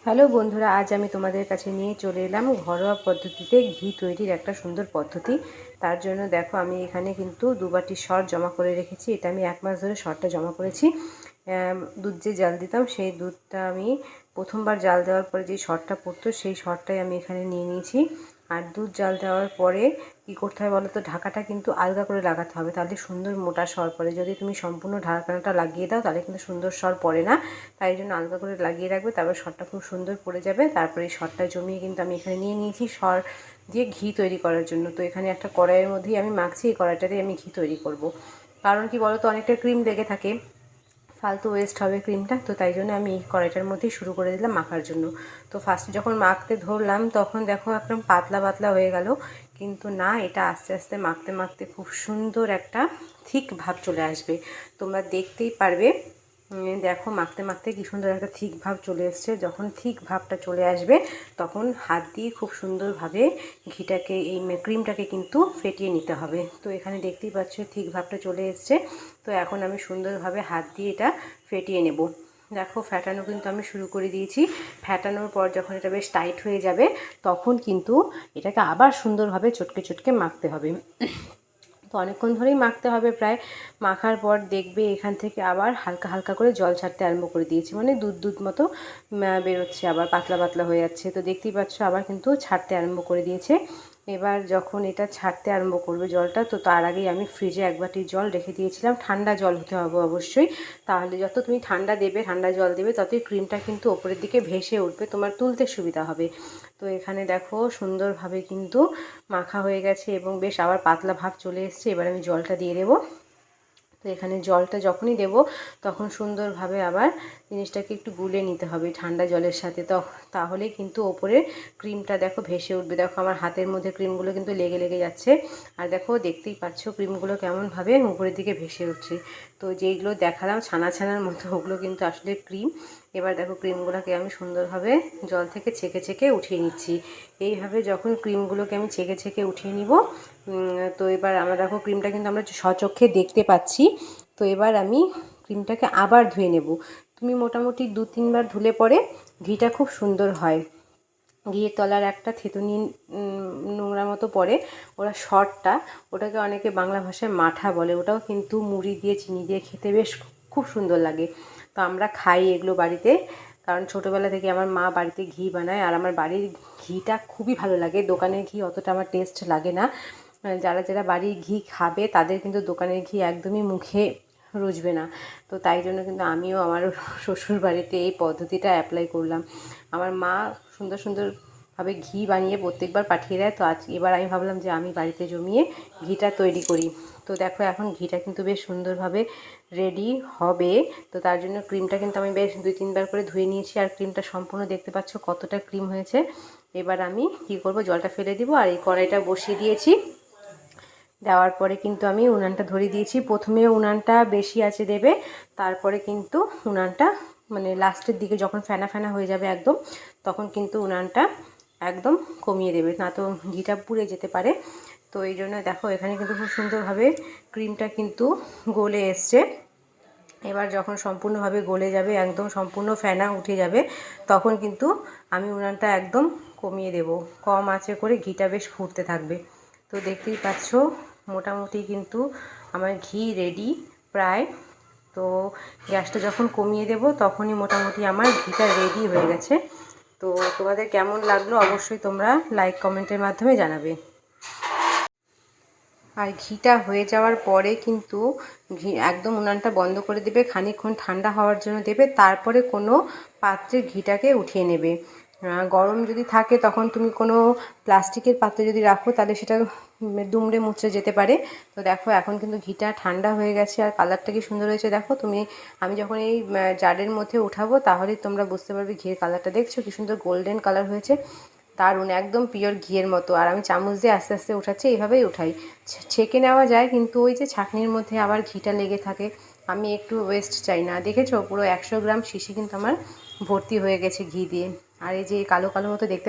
Hello বন্ধুরা, আজ আমি তোমাদের কাছে নিয়ে চলে এলাম ঘরোয়া পদ্ধতিতে ঘি তৈরির একটা সুন্দর পদ্ধতি। তার জন্য দেখো আমি এখানে কিন্তু 2 বাটি সর জমা করে রেখেছি। এটা আমি 1 মাস ধরে সরটা জমা করেছি। দুধ যে জাল দিতাম সেই দুধটা আমি প্রথমবার জাল দেওয়ার পরে যে সরটা পড়তো সেই সরটাই আমি এখানে নিয়ে নিয়েছি। আর দুধ জাল দেওয়ার পরে কী করতে হবে বলো তো, ঢাকাটা কিন্তু আলগা করে লাগাতে হবে, তাহলে সুন্দর মোটা সর পড়ে। যদি তুমি সম্পূর্ণ ঢাকনাটা লাগিয়ে দাও তাহলে কিন্তু সুন্দর সর পড়ে না। তাই জন্য আলগা করে লাগিয়ে রাখবে, তারপর সরটা খুব সুন্দর পড়ে যাবে। তারপরে এই সরটা জমিয়ে কিন্তু আমি এখানে নিয়ে নিয়েছি সর দিয়ে ঘি তৈরি করার জন্য। তো এখানে একটা কড়াইয়ের মধ্যেই আমি মাখছি, এই কড়াইটাতে আমি ঘি তৈরি করব। কারণ কি বলো তো, অনেকটা ক্রিম লেগে থাকে, ফালতু ওয়েস্ট হবে ক্রিমটা। তো তাই জন্য আমি এই কড়াইটার মধ্যেই শুরু করে দিলাম মাখার জন্য। তো ফার্স্টে যখন মাখতে ধরলাম তখন দেখো একদম পাতলা পাতলা হয়ে গেল, কিন্তু না, এটা আস্তে আস্তে মাখতে মাখতে খুব সুন্দর একটা থিক ভাব চলে আসবে। তোমরা দেখতেই পারবে। দেখো মাখতে মাখতে কী সুন্দর একটা থিক ভাব চলে এসছে। যখন থিক ভাবটা চলে আসবে তখন হাত দিয়ে খুব সুন্দরভাবে ঘিটাকে, এই ক্রিমটাকে কিন্তু ফেটিয়ে নিতে হবে। তো এখানে দেখতেই পাচ্ছ থিক ভাবটা চলে এসছে। তো এখন আমি সুন্দরভাবে হাত দিয়ে এটা ফেটিয়ে নেব। দেখো ফেটানো কিন্তু আমি শুরু করে দিয়েছি। ফেটানোর পর যখন এটা বেশ টাইট হয়ে যাবে তখন কিন্তু এটাকে আবার সুন্দরভাবে চটকে চটকে মাখতে হবে। তো অনেকক্ষণ ধরেই মাখতে হবে প্রায়। মাখার পর দেখবে এখান থেকে আবার হালকা হালকা করে জল ছাড়তে আরম্ভ করে দিয়েছি, মানে দুধ দুধ মতো বেরোচ্ছে, আবার পাতলা পাতলা হয়ে যাচ্ছে। তো দেখতেই পাচ্ছ আবার কিন্তু ছাড়তে আরম্ভ করে দিয়েছে। এবার যখন এটা ছাড়তে আরম্ভ করবে জলটা, তো তার আগেই আমি ফ্রিজে 1 বাটি জল রেখে দিয়েছিলাম। ঠান্ডা জল হতে হবে অবশ্যই, তাহলে যত তুমি ঠান্ডা দেবে, ঠান্ডা জল দেবে, ততই ক্রিমটা কিন্তু ওপরের দিকে ভেসে উঠবে, তোমার তুলতে সুবিধা হবে। তো এখানে দেখো সুন্দরভাবে কিন্তু মাখা হয়ে গেছে এবং বেশ আবার পাতলা ভাব চলে এসছে। এবার আমি জলটা দিয়ে দেবো। তো এখানে জলটা যখনই দেব তখন সুন্দরভাবে আবার জিনিসটাকে একটু গুলে নিতে হবে ঠান্ডা জলের সাথে। তাহলে কিন্তু ওপরে ক্রিমটা দেখো ভেসে উঠবে। দেখো আমার হাতের মধ্যে ক্রিমগুলো কিন্তু লেগে লেগে যাচ্ছে। আর দেখো দেখতেই পাচ্ছ ক্রিমগুলো কেমনভাবে উপরের দিকে ভেসে উঠছে। তো যেইগুলো দেখালাম ছানা ছানার মতো, ওগুলো কিন্তু আসলে ক্রিম। এবার দেখো ক্রিমগুলোকে আমি সুন্দরভাবে জল থেকে ছেঁকে ছেঁকে উঠিয়ে নিচ্ছি। এইভাবে যখন ক্রিমগুলোকে আমি ছেঁকে ছেঁকে উঠিয়ে নিব, তো এবার আমরা দেখো ক্রিমটা কিন্তু আমরা স্বচক্ষে দেখতে পাচ্ছি। তো এবার আমি ক্রিমটাকে আবার ধুয়ে নেব। তুমি মোটামুটি 2-3 বার ধুলে পরে ঘিটা খুব সুন্দর হয়। ঘিয়ের তলার একটা থেঁতুনি নোংরা মতো পড়ে, ওরা সরটা, ওটাকে অনেকে বাংলা ভাষায় মাঠা বলে। ওটাও কিন্তু মুড়ি দিয়ে চিনি দিয়ে খেতে বেশ খুব সুন্দর লাগে। তো আমরা খাই এগুলো বাড়িতে, কারণ ছোটোবেলা থেকে আমার মা বাড়িতে ঘি বানায় আর আমার বাড়ির ঘিটা খুবই ভালো লাগে। দোকানের ঘি অতটা আমার টেস্ট লাগে না। যারা যারা বাড়ির ঘি খাবে তাদের কিন্তু দোকানের ঘি একদমই মুখে রুচবে না। তো তাই জন্য কিন্তু আমিও আমার শ্বশুর বাড়িতে এই পদ্ধতিটা অ্যাপ্লাই করলাম। আমার মা সুন্দর সুন্দরভাবে ঘি বানিয়ে প্রত্যেকবার পাঠিয়ে দেয়। তো এবার আমি ভাবলাম যে আমি বাড়িতে জমিয়ে ঘিটা তৈরি করি। তো দেখো এখন ঘিটা কিন্তু বেশ সুন্দরভাবে রেডি হবে। তো তার জন্য ক্রিমটা কিন্তু আমি বেশ 2-3 বার করে ধুয়ে নিয়েছি। আর ক্রিমটা সম্পূর্ণ দেখতে পাচ্ছ কতটা ক্রিম হয়েছে। এবার আমি কি করব, জলটা ফেলে দিব আর এই কড়াইটা বসিয়ে দিয়েছি। দেওয়ার পরে কিন্তু আমি উনানটা ধরিয়ে দিয়েছি। প্রথমে উনানটা বেশি আঁচে দেবে, তারপরে কিন্তু উনানটা মানে লাস্টের দিকে যখন ফেনা ফেনা হয়ে যাবে একদম, তখন কিন্তু উনানটা একদম কমিয়ে দেবে, না তো ঘিটা পুড়ে যেতে পারে। তো এই জন্য দেখো এখানে কিন্তু খুব সুন্দরভাবে ক্রিমটা কিন্তু গলে এসছে। এবার যখন সম্পূর্ণভাবে গলে যাবে, একদম সম্পূর্ণ ফেনা উঠে যাবে, তখন কিন্তু আমি উনানটা একদম কমিয়ে দেব। কম আঁচে করে ঘিটা বেশ ফুটতে থাকবে। তো দেখতেই পাচ্ছ মোটামুটি কিন্তু আমার ঘি রেডি প্রায়। তো গ্যাসটা যখন কমিয়ে দেব তখনই মোটামুটি আমার ঘিটা রেডি হয়ে গেছে। তো তোমাদের কেমন লাগলো অবশ্যই তোমরা লাইক কমেন্টের মাধ্যমে জানাবে। আর ঘিটা হয়ে যাওয়ার পরে কিন্তু একদম উনানটা বন্ধ করে দেবে, খানিকক্ষণ ঠান্ডা হওয়ার জন্য দেবে, তারপরে কোনো পাত্রে ঘিটাকে উঠিয়ে নেবে। গরম যদি থাকে তখন তুমি কোনো প্লাস্টিকের পাত্রে যদি রাখো তাহলে সেটা দুমড়ে মুচড়ে যেতে পারে। তো দেখো এখন কিন্তু ঘিটা ঠান্ডা হয়ে গেছে আর কালারটা কি সুন্দর হয়েছে দেখো। আমি যখন এই জারের মধ্যে উঠাবো তাহলেই তোমরা বুঝতে পারবে ঘিয়ের কালারটা। দেখছো কি সুন্দর গোল্ডেন কালার হয়েছে, দারুণ, একদম পিওর ঘিয়ের মতো। আর আমি চামচ দিয়ে আস্তে আস্তে উঠাচ্ছি, এইভাবেই উঠাই। ছেঁকে নেওয়া যায় কিন্তু ওই যে ছাঁকনির মধ্যে আবার ঘিটা লেগে থাকে, আমি একটু ওয়েস্ট চাই না। দেখেছো পুরো 100 গ্রাম শিশি কিন্তু আমার ভর্তি হয়ে গেছে ঘি দিয়ে। আর এই যে কালো কালো মতো দেখতে